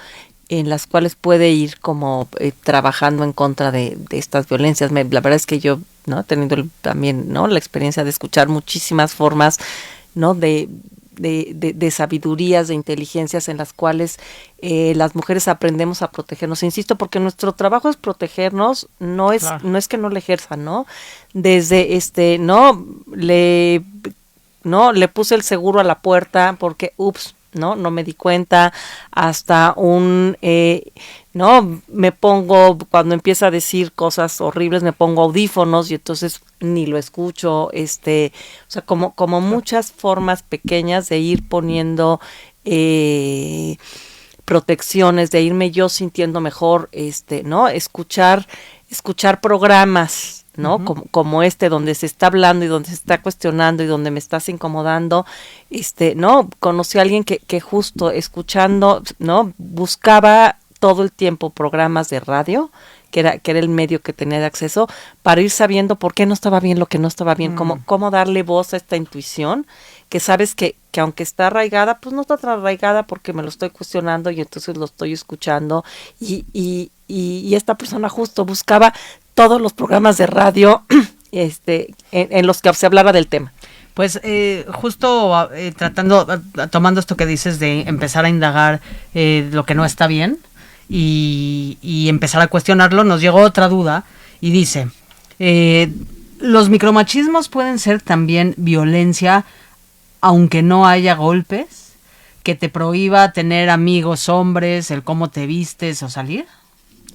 En las cuales puede ir como trabajando en contra de estas violencias. La verdad es que yo, ¿no? Teniendo también, ¿no? La experiencia de escuchar muchísimas formas, ¿no? De sabidurías, de inteligencias en las cuales las mujeres aprendemos a protegernos. Insisto, porque nuestro trabajo es protegernos, no es que no le ejerzan, ¿no? Desde le puse el seguro a la puerta porque no me di cuenta, hasta me pongo, cuando empieza a decir cosas horribles, me pongo audífonos y entonces ni lo escucho, o sea, como muchas formas pequeñas de ir poniendo protecciones, de irme yo sintiendo mejor, ¿no? Escuchar programas, ¿no? Como donde se está hablando y donde se está cuestionando y donde me estás incomodando, ¿no? Conocí a alguien que justo escuchando, ¿no? Buscaba todo el tiempo programas de radio, que era el medio que tenía de acceso, para ir sabiendo por qué no estaba bien lo que no estaba bien, cómo darle voz a esta intuición, que sabes que aunque está arraigada, pues no está tan arraigada porque me lo estoy cuestionando y entonces lo estoy escuchando, y esta persona justo buscaba todos los programas de radio en los que se hablara del tema. Pues justo tomando esto que dices de empezar a indagar lo que no está bien y empezar a cuestionarlo, nos llegó otra duda y dice, ¿los micromachismos pueden ser también violencia aunque no haya golpes? ¿Que te prohíba tener amigos hombres, el cómo te vistes o salir?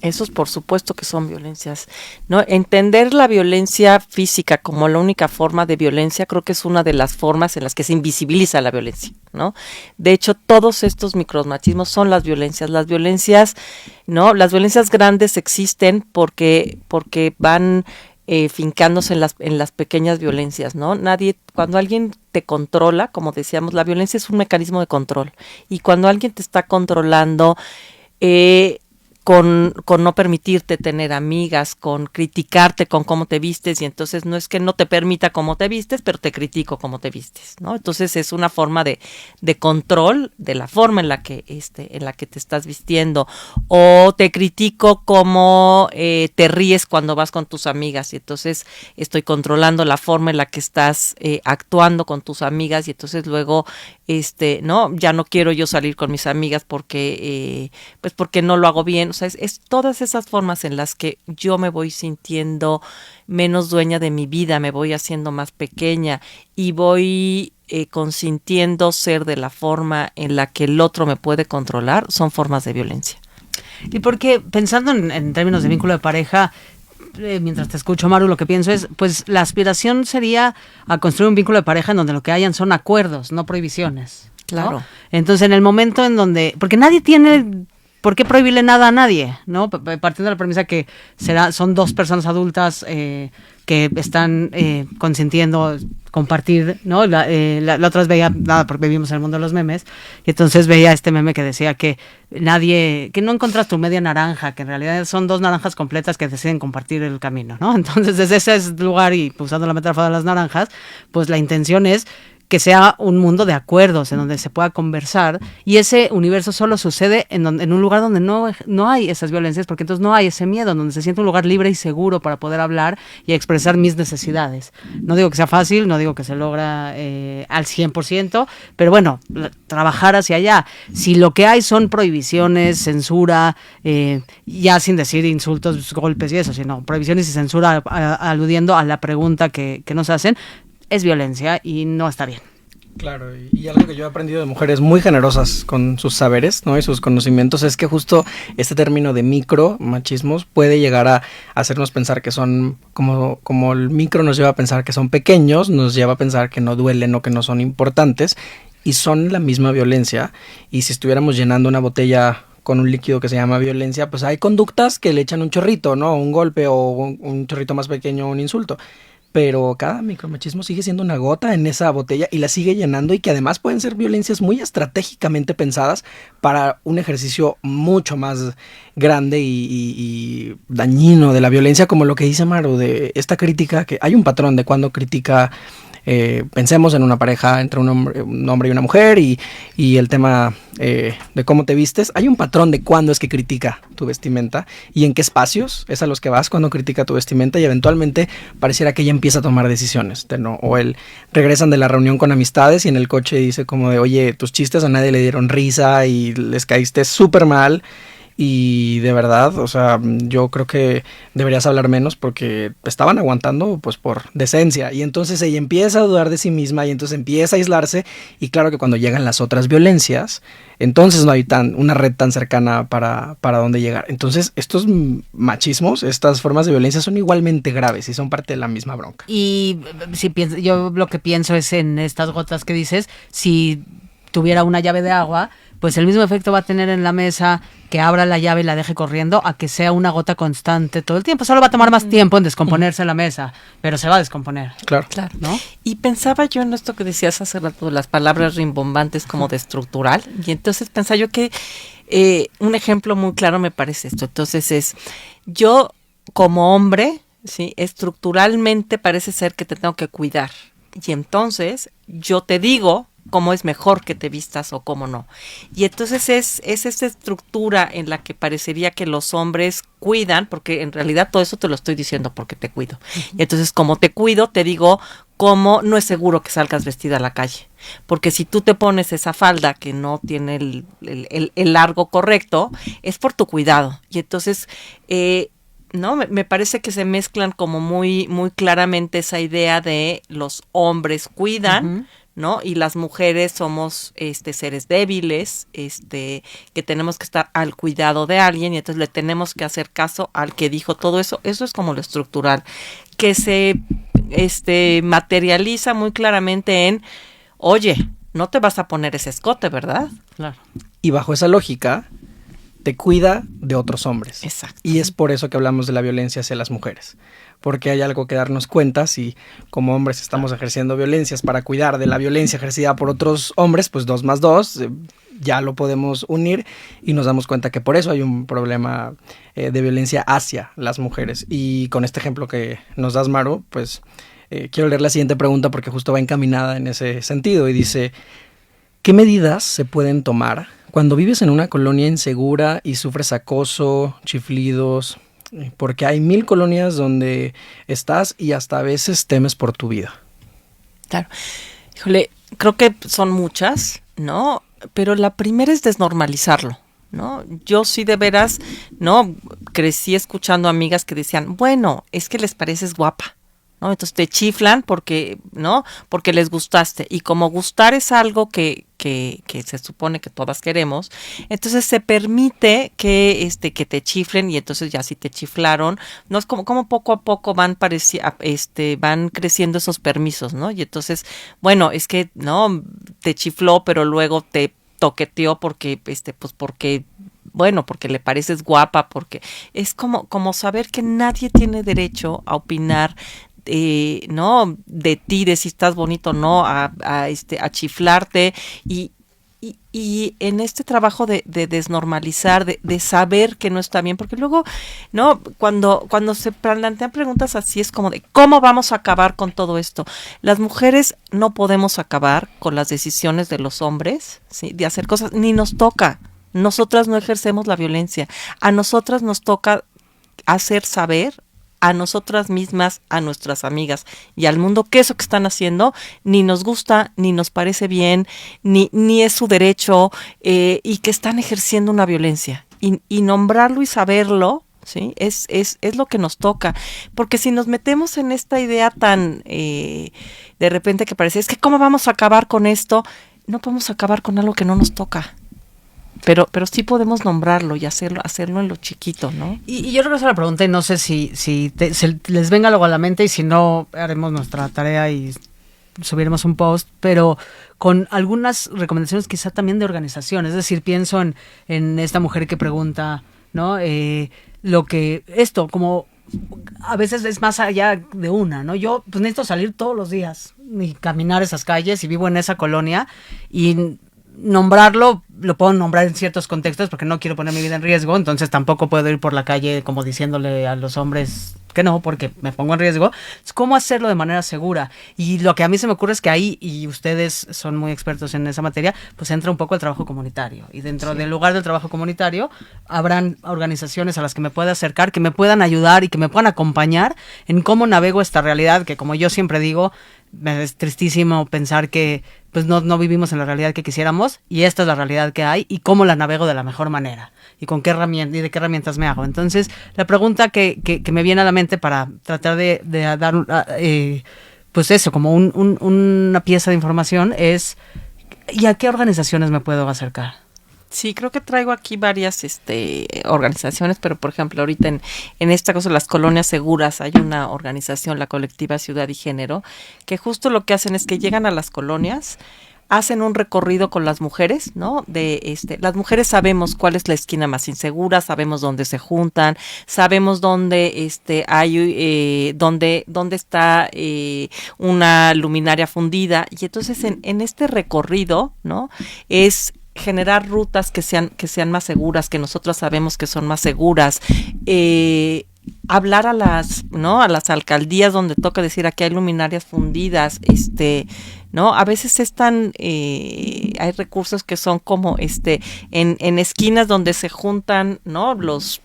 Esos por supuesto que son violencias, ¿no? Entender la violencia física como la única forma de violencia creo que es una de las formas en las que se invisibiliza la violencia, ¿no? De hecho, todos estos micromachismos son las violencias, ¿no? Las violencias grandes existen porque van fincándose en las pequeñas violencias, ¿no? Cuando alguien te controla, como decíamos, la violencia es un mecanismo de control, y cuando alguien te está controlando, con no permitirte tener amigas, con criticarte con cómo te vistes, y entonces no es que no te permita cómo te vistes, pero te critico cómo te vistes, ¿no? Entonces es una forma de control de la forma en la que te estás vistiendo, o te critico cómo te ríes cuando vas con tus amigas, y entonces estoy controlando la forma en la que estás actuando con tus amigas, y entonces luego no, ya no quiero yo salir con mis amigas porque no lo hago bien. O sea, es todas esas formas en las que yo me voy sintiendo menos dueña de mi vida, me voy haciendo más pequeña y voy consintiendo ser de la forma en la que el otro me puede controlar, son formas de violencia. Y porque pensando en términos de vínculo de pareja, mientras te escucho, Maru, lo que pienso es, pues la aspiración sería a construir un vínculo de pareja en donde lo que hayan son acuerdos, no prohibiciones, ¿no? Claro. Entonces, en el momento en donde, porque nadie tiene por qué prohibirle nada a nadie, ¿no? Partiendo de la premisa que son dos personas adultas que están consintiendo compartir, ¿no? La otra vez veía, nada, porque vivimos en el mundo de los memes, y entonces veía este meme que decía que no encuentras tu media naranja, que en realidad son dos naranjas completas que deciden compartir el camino, ¿no? Entonces, desde ese lugar, y usando la metáfora de las naranjas, pues la intención es que sea un mundo de acuerdos en donde se pueda conversar, y ese universo solo sucede en un lugar donde no hay esas violencias, porque entonces no hay ese miedo, en donde se siente un lugar libre y seguro para poder hablar y expresar mis necesidades. No digo que sea fácil, no digo que se logra al 100%, pero bueno, trabajar hacia allá. Si lo que hay son prohibiciones, censura, ya sin decir insultos, golpes y eso, sino prohibiciones y censura aludiendo a la pregunta que nos hacen, es violencia y no está bien. Claro, y algo que yo he aprendido de mujeres muy generosas con sus saberes, ¿no? Y sus conocimientos, es que justo este término de micromachismos puede llegar a hacernos pensar que son, como el micro nos lleva a pensar que son pequeños, nos lleva a pensar que no duelen o que no son importantes, y son la misma violencia. Y si estuviéramos llenando una botella con un líquido que se llama violencia, pues hay conductas que le echan un chorrito, ¿no? Un golpe, o un chorrito más pequeño, un insulto. Pero cada micromachismo sigue siendo una gota en esa botella y la sigue llenando, y que además pueden ser violencias muy estratégicamente pensadas para un ejercicio mucho más grande y dañino de la violencia, como lo que dice Maru, de esta crítica, que hay un patrón de cuando critica. Pensemos en una pareja entre un hombre y una mujer, y el tema de cómo te vistes. Hay un patrón de cuándo es que critica tu vestimenta y en qué espacios es a los que vas cuando critica tu vestimenta, y eventualmente pareciera que ella empieza a tomar decisiones, ¿no? O regresan de la reunión con amistades y en el coche dice como de, oye, tus chistes a nadie le dieron risa y les caíste súper mal. Y de verdad, o sea, yo creo que deberías hablar menos porque estaban aguantando pues por decencia. Y entonces ella empieza a dudar de sí misma y entonces empieza a aislarse. Y claro que cuando llegan las otras violencias, entonces no hay una red tan cercana para dónde llegar. Entonces estos machismos, estas formas de violencia son igualmente graves y son parte de la misma bronca. Y yo lo que pienso es en estas gotas que dices, si tuviera una llave de agua, pues el mismo efecto va a tener en la mesa que abra la llave y la deje corriendo a que sea una gota constante todo el tiempo. Solo va a tomar más tiempo en descomponerse la mesa, pero se va a descomponer. Claro. Claro. ¿No? Y pensaba yo en esto que decías hace rato, las palabras rimbombantes como de estructural, y entonces pensaba yo que un ejemplo muy claro me parece esto. Entonces es, yo como hombre, ¿sí? Estructuralmente parece ser que te tengo que cuidar, y entonces yo te digo cómo es mejor que te vistas o cómo no. Y entonces es esa estructura en la que parecería que los hombres cuidan, porque en realidad todo eso te lo estoy diciendo porque te cuido. Y entonces como te cuido, te digo cómo no es seguro que salgas vestida a la calle. Porque si tú te pones esa falda que no tiene el largo correcto, es por tu cuidado. Y entonces... no, me parece que se mezclan como muy, muy claramente esa idea de los hombres cuidan, ¿no? Y las mujeres somos seres débiles, que tenemos que estar al cuidado de alguien, y entonces le tenemos que hacer caso al que dijo todo eso. Eso es como lo estructural, que se materializa muy claramente en, oye, no te vas a poner ese escote, ¿verdad? Claro. Y bajo esa lógica, te cuida de otros hombres. Exacto. Y es por eso que hablamos de la violencia hacia las mujeres. Porque hay algo que darnos cuenta, si como hombres estamos ejerciendo violencias para cuidar de la violencia ejercida por otros hombres, pues 2 más 2, ya lo podemos unir y nos damos cuenta que por eso hay un problema de violencia hacia las mujeres. Y con este ejemplo que nos das, Maru, pues quiero leer la siguiente pregunta porque justo va encaminada en ese sentido y dice, ¿qué medidas se pueden tomar cuando vives en una colonia insegura y sufres acoso, chiflidos? Porque hay 1000 colonias donde estás y hasta a veces temes por tu vida. Claro. Híjole, creo que son muchas, ¿no? Pero la primera es desnormalizarlo, ¿no? Yo sí de veras, ¿no? Crecí escuchando amigas que decían, bueno, es que les pareces guapa, ¿no? Entonces te chiflan porque, ¿no? Porque les gustaste. Y como gustar es algo que se supone que todas queremos, entonces se permite que te chiflen, y entonces ya si te chiflaron, no es como poco a poco van creciendo esos permisos, ¿no? Y entonces, bueno, es que no te chifló, pero luego te toqueteó porque porque le pareces guapa, porque es como saber que nadie tiene derecho a opinar no de ti, de si estás bonito o no, a chiflarte, y en este trabajo de desnormalizar, de saber que no está bien, porque luego, ¿no? Cuando se plantean preguntas así es como de ¿cómo vamos a acabar con todo esto? Las mujeres no podemos acabar con las decisiones de los hombres, ¿sí? De hacer cosas, ni nos toca. Nosotras no ejercemos la violencia. A nosotras nos toca hacer saber a nosotras mismas, a nuestras amigas y al mundo que eso que están haciendo ni nos gusta, ni nos parece bien, ni es su derecho, y que están ejerciendo una violencia. Y nombrarlo y saberlo, ¿sí? Es lo que nos toca. Porque si nos metemos en esta idea tan de repente que parece, es que ¿cómo vamos a acabar con esto? No podemos acabar con algo que no nos toca. Pero sí podemos nombrarlo y hacerlo en lo chiquito, ¿no? Y yo regreso a la pregunta y no sé si se les venga algo a la mente, y si no, haremos nuestra tarea y subiremos un post, pero con algunas recomendaciones quizá también de organización. Es decir, pienso en esta mujer que pregunta, ¿no? Como a veces es más allá de una, ¿no? Yo pues necesito salir todos los días y caminar esas calles y vivo en esa colonia, y nombrarlo, lo puedo nombrar en ciertos contextos porque no quiero poner mi vida en riesgo, entonces tampoco puedo ir por la calle como diciéndole a los hombres que no, porque me pongo en riesgo. ¿Cómo hacerlo de manera segura? Y lo que a mí se me ocurre es que ahí, y ustedes son muy expertos en esa materia, pues entra un poco el trabajo comunitario, y dentro del lugar del trabajo comunitario habrán organizaciones a las que me pueda acercar, que me puedan ayudar y que me puedan acompañar en cómo navego esta realidad, que como yo siempre digo, es tristísimo pensar que pues no vivimos en la realidad que quisiéramos, y esta es la realidad que hay, y cómo la navego de la mejor manera, y con qué herramientas, y de qué herramientas me hago. Entonces, la pregunta que me viene a la mente para tratar de dar pues eso, como una pieza de información es, ¿y a qué organizaciones me puedo acercar? Sí, creo que traigo aquí varias organizaciones, pero por ejemplo ahorita en esta cosa, las colonias seguras, hay una organización, la colectiva Ciudad y Género, que justo lo que hacen es que llegan a las colonias hacen un recorrido con las mujeres, ¿no? Las mujeres sabemos cuál es la esquina más insegura, sabemos dónde se juntan, sabemos dónde dónde está una luminaria fundida, y entonces en este recorrido, ¿no? Es generar rutas que sean más seguras, que nosotros sabemos que son más seguras, hablar a las alcaldías donde toca decir aquí hay luminarias fundidas, ¿no? A veces hay recursos que son como en esquinas donde se juntan, ¿no? Los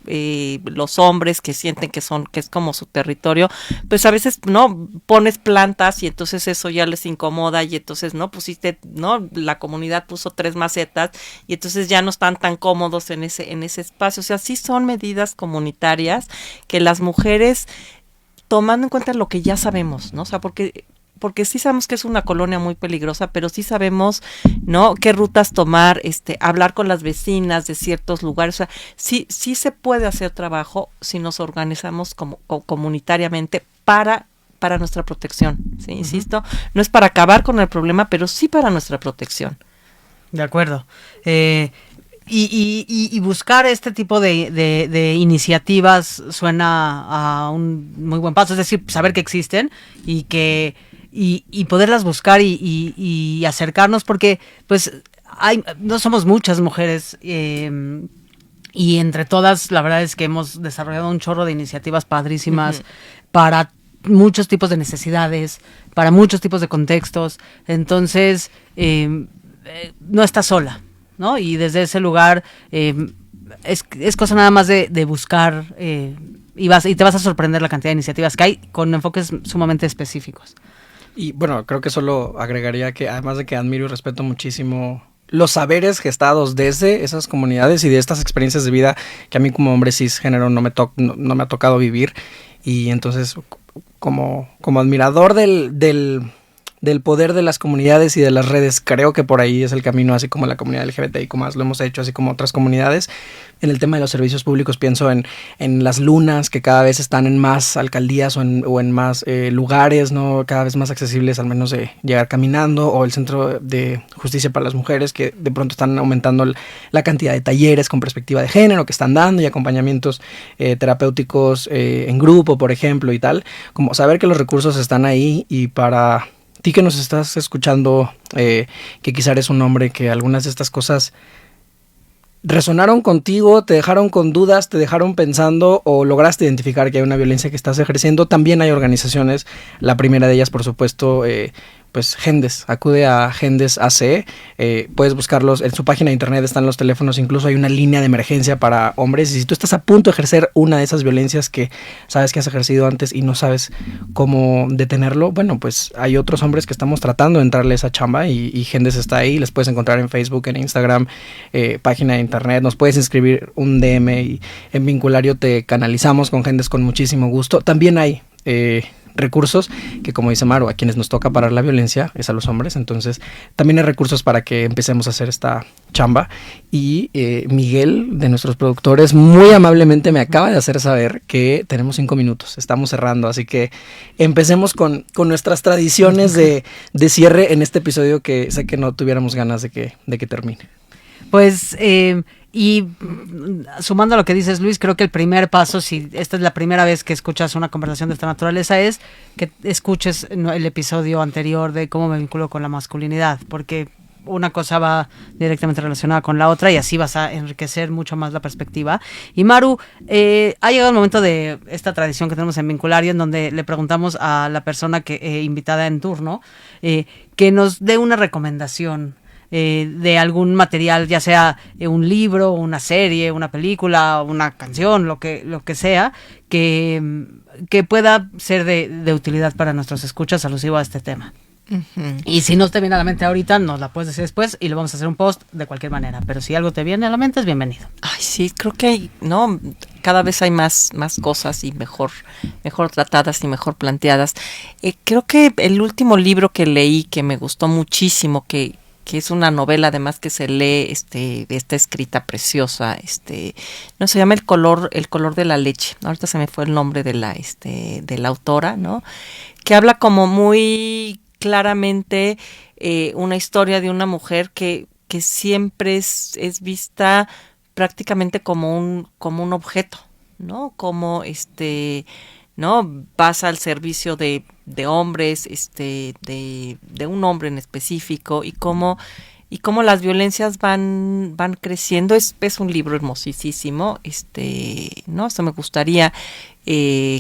hombres que sienten que es como su territorio, pues a veces, ¿no? Pones plantas y entonces eso ya les incomoda, y entonces, ¿no? Pusiste, ¿no? La comunidad puso 3 macetas y entonces ya no están tan cómodos en ese espacio. O sea, sí son medidas comunitarias que las mujeres, tomando en cuenta lo que ya sabemos, ¿no? O sea, porque sí sabemos que es una colonia muy peligrosa, pero sí sabemos, ¿no? Qué rutas tomar, hablar con las vecinas de ciertos lugares. O sea, sí se puede hacer trabajo si nos organizamos comunitariamente para nuestra protección, ¿sí? Insisto, no es para acabar con el problema, pero sí para nuestra protección. De acuerdo. Y buscar este tipo de iniciativas suena a un muy buen paso, es decir, saber que existen y poderlas buscar y acercarnos, porque pues no somos muchas mujeres, y entre todas la verdad es que hemos desarrollado un chorro de iniciativas padrísimas para muchos tipos de necesidades, para muchos tipos de contextos. Entonces no estás sola, ¿no? Y desde ese lugar es cosa nada más de buscar, y te vas a sorprender la cantidad de iniciativas que hay con enfoques sumamente específicos. Y bueno, creo que solo agregaría que además de que admiro y respeto muchísimo los saberes gestados desde esas comunidades y de estas experiencias de vida que a mí como hombre cisgénero no me ha tocado vivir, y entonces como admirador del poder de las comunidades y de las redes, creo que por ahí es el camino, así como la comunidad LGBTIQ+, lo hemos hecho, así como otras comunidades. En el tema de los servicios públicos pienso en las lunas, que cada vez están en más alcaldías o en más lugares, ¿no? Cada vez más accesibles, al menos de llegar caminando, o el Centro de Justicia para las Mujeres, que de pronto están aumentando la cantidad de talleres con perspectiva de género que están dando, y acompañamientos terapéuticos en grupo, por ejemplo, y tal. Como saber que los recursos están ahí, y para ti que nos estás escuchando, que quizá eres un hombre que algunas de estas cosas resonaron contigo, te dejaron con dudas, te dejaron pensando, o lograste identificar que hay una violencia que estás ejerciendo, también hay organizaciones. La primera de ellas, por supuesto, pues Gendes. Acude a Gendes AC, puedes buscarlos en su página de internet, están los teléfonos, incluso hay una línea de emergencia para hombres, y si tú estás a punto de ejercer una de esas violencias que sabes que has ejercido antes y no sabes cómo detenerlo, bueno, pues hay otros hombres que estamos tratando de entrarle a esa chamba, y Gendes está ahí. Les puedes encontrar en Facebook, en Instagram, página de internet, nos puedes inscribir un DM, y en Vinculario te canalizamos con Gendes con muchísimo gusto. También hay recursos que, como dice Maru, a quienes nos toca parar la violencia es a los hombres, entonces también hay recursos para que empecemos a hacer esta chamba. Y Miguel, de nuestros productores, muy amablemente me acaba de hacer saber que tenemos 5 minutos, estamos cerrando, así que empecemos con nuestras tradiciones de cierre en este episodio, que sé que no tuviéramos ganas de que termine. Pues y sumando a lo que dices, Luis, creo que el primer paso, si esta es la primera vez que escuchas una conversación de esta naturaleza, es que escuches el episodio anterior de cómo me vinculo con la masculinidad, porque una cosa va directamente relacionada con la otra, y así vas a enriquecer mucho más la perspectiva. Y Maru, ha llegado el momento de esta tradición que tenemos en Vinculario, en donde le preguntamos a la persona que invitada en turno que nos dé una recomendación de algún material, ya sea un libro, una serie, una película, una canción, lo que sea, que pueda ser de utilidad para nuestros escuchas alusivo a este tema. Uh-huh. Y si no te viene a la mente ahorita, nos la puedes decir después y lo vamos a hacer un post de cualquier manera, pero si algo te viene a la mente, es bienvenido. Ay, sí, creo que cada vez hay más cosas, y mejor tratadas y mejor planteadas. Creo que el último libro que leí, que me gustó muchísimo, que es una novela además que se lee, está escrita preciosa, no, se llama El color de la leche. Ahorita se me fue el nombre de la autora, ¿no? Que habla como muy claramente una historia de una mujer que siempre es vista prácticamente como un objeto, ¿no? Como ¿no? Pasa al servicio de hombres, de un hombre en específico, y cómo las violencias van creciendo. Es un libro hermosísimo, ¿no? Esto me gustaría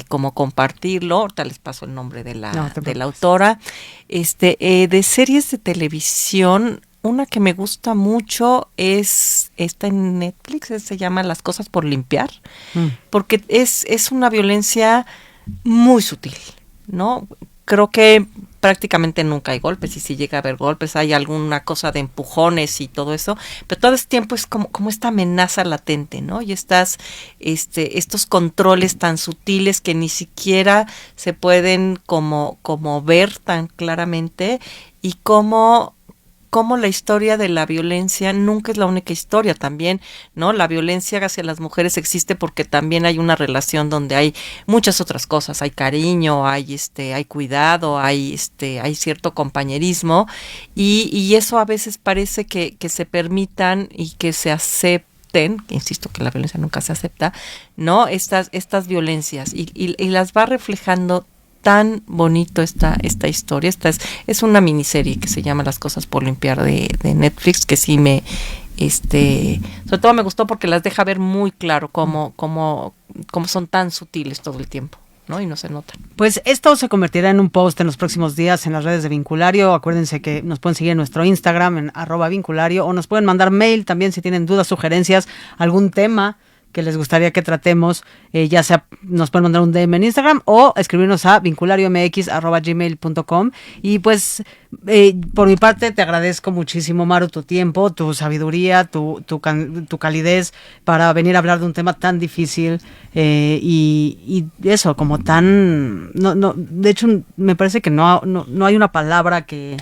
como compartirlo. Ahorita les paso el nombre de la autora. De series de televisión, una que me gusta mucho está en Netflix, se llama Las cosas por limpiar, porque es una violencia muy sutil, ¿no? Creo que prácticamente nunca hay golpes, y si llega a haber golpes hay alguna cosa de empujones y todo eso, pero todo ese tiempo es como esta amenaza latente, ¿no? Y estos controles tan sutiles que ni siquiera se pueden como ver tan claramente, y cómo la historia de la violencia nunca es la única historia también, ¿no? La violencia hacia las mujeres existe porque también hay una relación donde hay muchas otras cosas, hay cariño, hay cuidado, hay cierto compañerismo, y eso a veces parece que se permitan y que se acepten, que insisto que la violencia nunca se acepta, ¿no? Estas violencias, y las va reflejando tan bonito esta historia. Esta es una miniserie que se llama Las cosas por limpiar de Netflix, que sí sobre todo me gustó porque las deja ver muy claro cómo son tan sutiles todo el tiempo, ¿no? Y no se notan. Pues esto se convertirá en un post en los próximos días en las redes de Vinculario. Acuérdense que nos pueden seguir en nuestro Instagram en @Vinculario, o nos pueden mandar mail también si tienen dudas, sugerencias, algún tema que les gustaría que tratemos, ya sea nos pueden mandar un DM en Instagram o escribirnos a vinculariomx@gmail.com. Y pues por mi parte te agradezco muchísimo, Maru, tu tiempo, tu sabiduría, tu calidez para venir a hablar de un tema tan difícil, y eso, como tan... No, de hecho, me parece que no hay una palabra que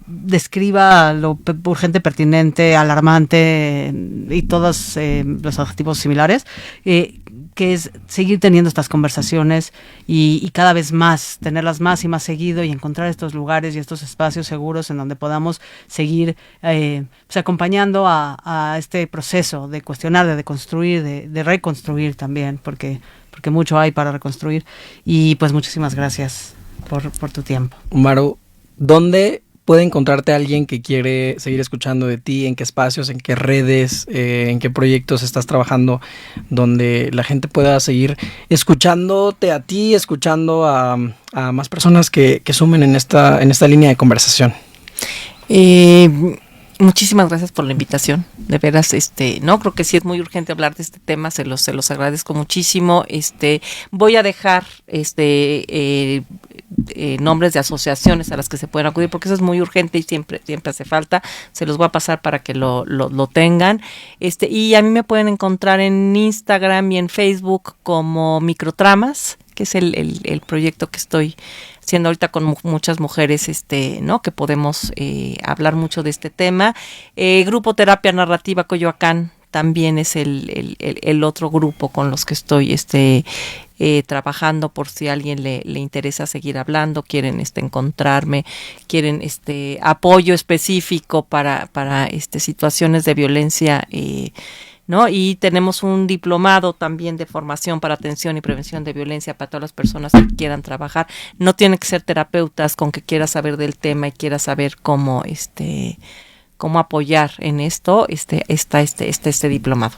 describa lo urgente, pertinente, alarmante y todos los adjetivos similares, que es seguir teniendo estas conversaciones y cada vez más, tenerlas más y más seguido, y encontrar estos lugares y estos espacios seguros en donde podamos seguir acompañando a este proceso de cuestionar, de deconstruir, de reconstruir también, porque mucho hay para reconstruir. Y pues muchísimas gracias por tu tiempo. Maru, ¿dónde puede encontrarte alguien que quiere seguir escuchando de ti? ¿En qué espacios, en qué redes, en qué proyectos estás trabajando, donde la gente pueda seguir escuchándote a ti, escuchando a más personas que sumen en esta línea de conversación? Muchísimas gracias por la invitación, de veras, no, creo que sí es muy urgente hablar de este tema, se los agradezco muchísimo. Voy a dejar nombres de asociaciones a las que se pueden acudir, porque eso es muy urgente y siempre hace falta. Se los voy a pasar para que lo tengan. Y a mí me pueden encontrar en Instagram y en Facebook como Microtramas, que es el proyecto que estoy haciendo ahorita con muchas mujeres, ¿no? Que podemos hablar mucho de este tema. Grupo Terapia Narrativa Coyoacán también es el otro grupo con los que estoy trabajando, por si a alguien le interesa seguir hablando, quieren encontrarme, quieren apoyo específico para situaciones de violencia, ¿no? Y tenemos un diplomado también de formación para atención y prevención de violencia para todas las personas que quieran trabajar. No tienen que ser terapeutas, con que quieras saber del tema y quieras saber cómo apoyar en esto, está este diplomado.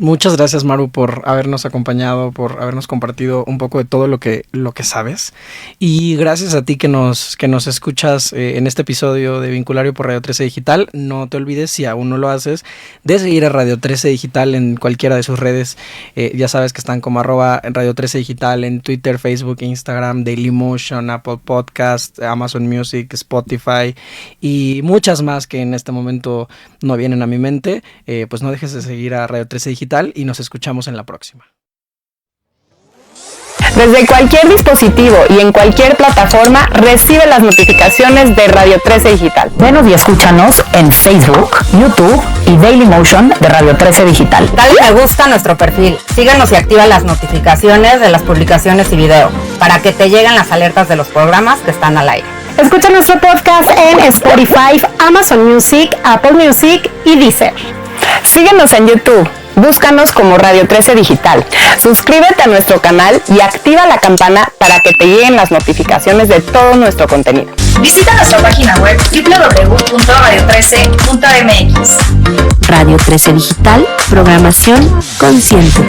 Muchas gracias, Maru, por habernos acompañado, por habernos compartido un poco de todo lo que sabes. Y gracias a ti que nos escuchas en este episodio de Vinculario por Radio 13 Digital. No te olvides, si aún no lo haces, de seguir a Radio 13 Digital en cualquiera de sus redes. Ya sabes que están como @Radio 13 Digital en Twitter, Facebook, Instagram, Dailymotion, Apple Podcast, Amazon Music, Spotify y muchas más que en este momento no vienen a mi mente. Pues no dejes de seguir a Radio 13 Digital y nos escuchamos en la próxima. Desde cualquier dispositivo y en cualquier plataforma, recibe las notificaciones de Radio 13 Digital. Venos y escúchanos en Facebook, YouTube y Dailymotion de Radio 13 Digital. Dale me gusta a nuestro perfil, síguenos y activa las notificaciones de las publicaciones y video para que te lleguen las alertas de los programas que están al aire. Escucha nuestro podcast en Spotify, Amazon Music, Apple Music y Deezer. Síguenos en YouTube. Búscanos como Radio 13 Digital. Suscríbete a nuestro canal y activa la campana para que te lleguen las notificaciones de todo nuestro contenido. Visita nuestra página web www.radio13.mx. Radio 13 Digital, programación consciente.